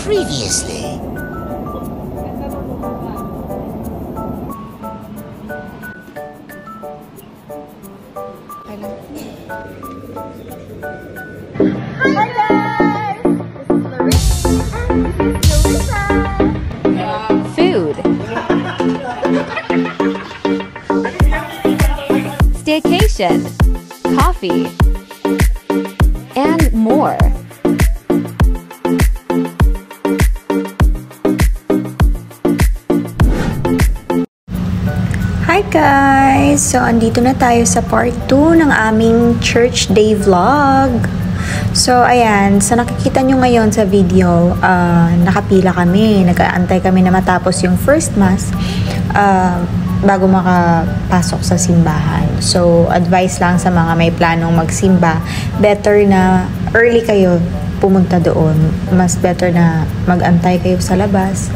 Previously. Hi guys! This is Larissa and this is Louisa. Food. Staycation. Coffee. And more. Hi guys! So, andito na tayo sa part 2 ng aming church day vlog. So, ayan. Sa nakikita nyo ngayon sa video, nakapila kami. Nag-aantay kami na matapos yung first mass bago makapasok sa simbahan. So, advice lang sa mga may planong magsimba, better na early kayo pumunta doon. Mas better na mag-antay kayo sa labas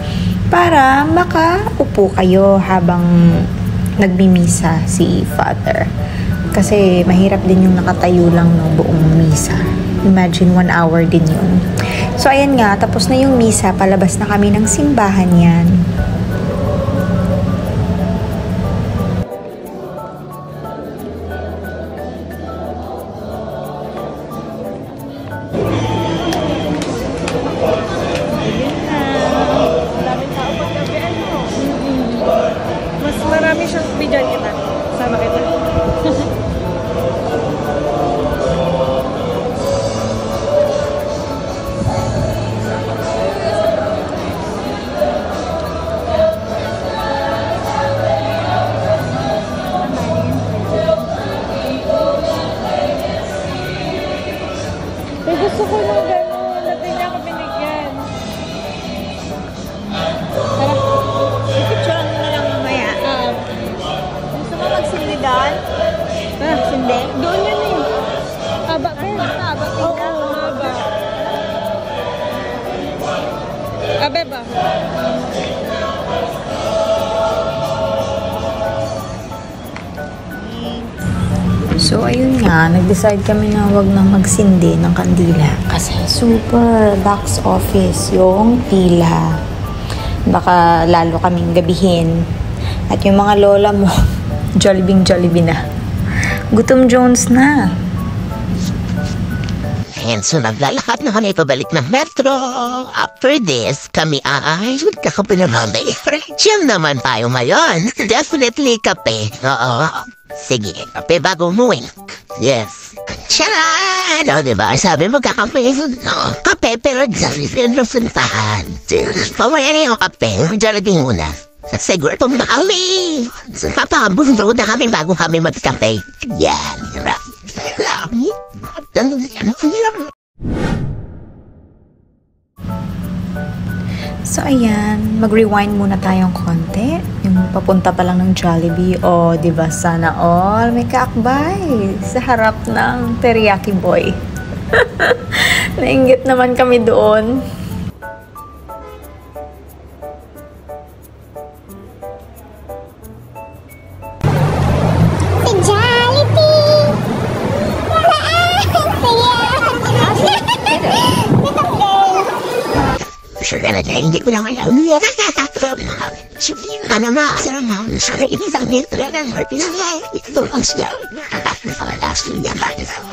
para makaupo kayo habang nagmimisa si Father. Kasi mahirap din yung nakatayo lang no buong misa. Imagine 1 hour din yun. So ayan nga, tapos na yung misa, palabas na kami ng simbahan yan. Mas marami siyang bidyan kita. Sama kita. Gusto ko nung gano'n. Natin niya ako binigyan. Tara. Picturean mo na lang mamaya. Gusto mo magsindi doon? Sindi? Doon yan eh. Haba ka. Haba ka. Oo, haba. Abe ba? So, ayun nga, nag-decide kami na wag na magsindi ng kandila kasi super box office yung pila. Baka lalo kaming gabihin. At yung mga lola mo, Jollibee na. Gutom Jones na. And so naglalakad na kami pabalik ng metro. After this, kami ay kakape na mamay. Chill naman tayo ngayon. Definitely kape. Oo. Sige, kape bago umuwi. Yes. Charan! O, diba? Sabi mo kakape. No, kape pero Jollibee ang nasuntahan. Pamaya na yung kape. Jollibee muna. Siguro pumali. Papabundo na kami bago kami magkape. Yan. So, ayan, mag-rewind muna tayong konti. Yung papunta pa lang ng Jollibee. O, diba, sana all may kaakbay sa harap ng teriyaki boy. Nainggit naman kami doon. Sure na hindi ko lang alam. Ano na, sa isang nito na lang, ito ang siya. Nakakalas niya ba niya sa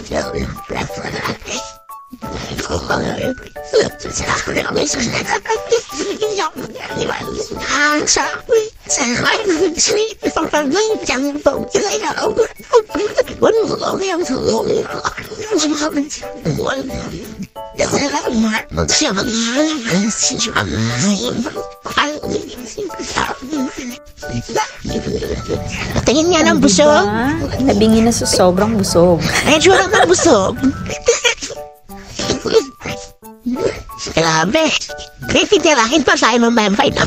tingin niya ng busog. Nabingi na sa sobrang busog. Medyo lang ng busog. Grabe. May titirahin pa tayo ng mampay na.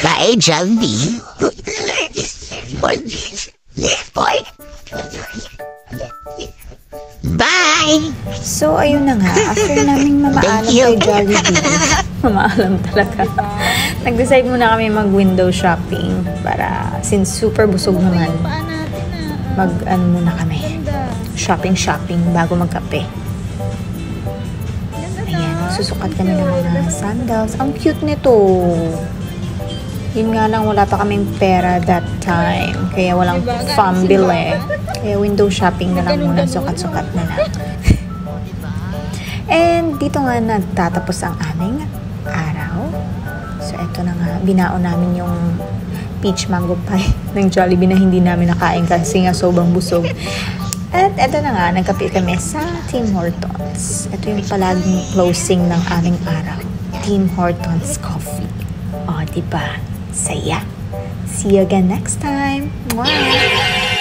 Kaya Jollibee. Bye! So, ayun na nga. After naming mamaalam kay Jollibee, mamaalam talaga. Nag-decide muna kami mag-window shopping para, since super busog naman, mag-ano muna kami. Shopping bago magkape. Ayan. magsusukat kami ng mga sandals. Ang cute nito. Yun nga lang, wala pa kaming pera that time. Kaya walang pambili. Kaya window shopping na lang muna, sukat-sukat na lang. And dito nga nagtatapos ang aming araw. So eto na nga, binaon namin yung peach mango pie ng Jollibee na hindi namin nakain kasi nga sobrang busog. At eto na nga, nagkape kami sa Tim Hortons. Ito yung palaging closing ng aming araw. Tim Hortons Coffee. O, diba? Saya. See you again next time. Mwah!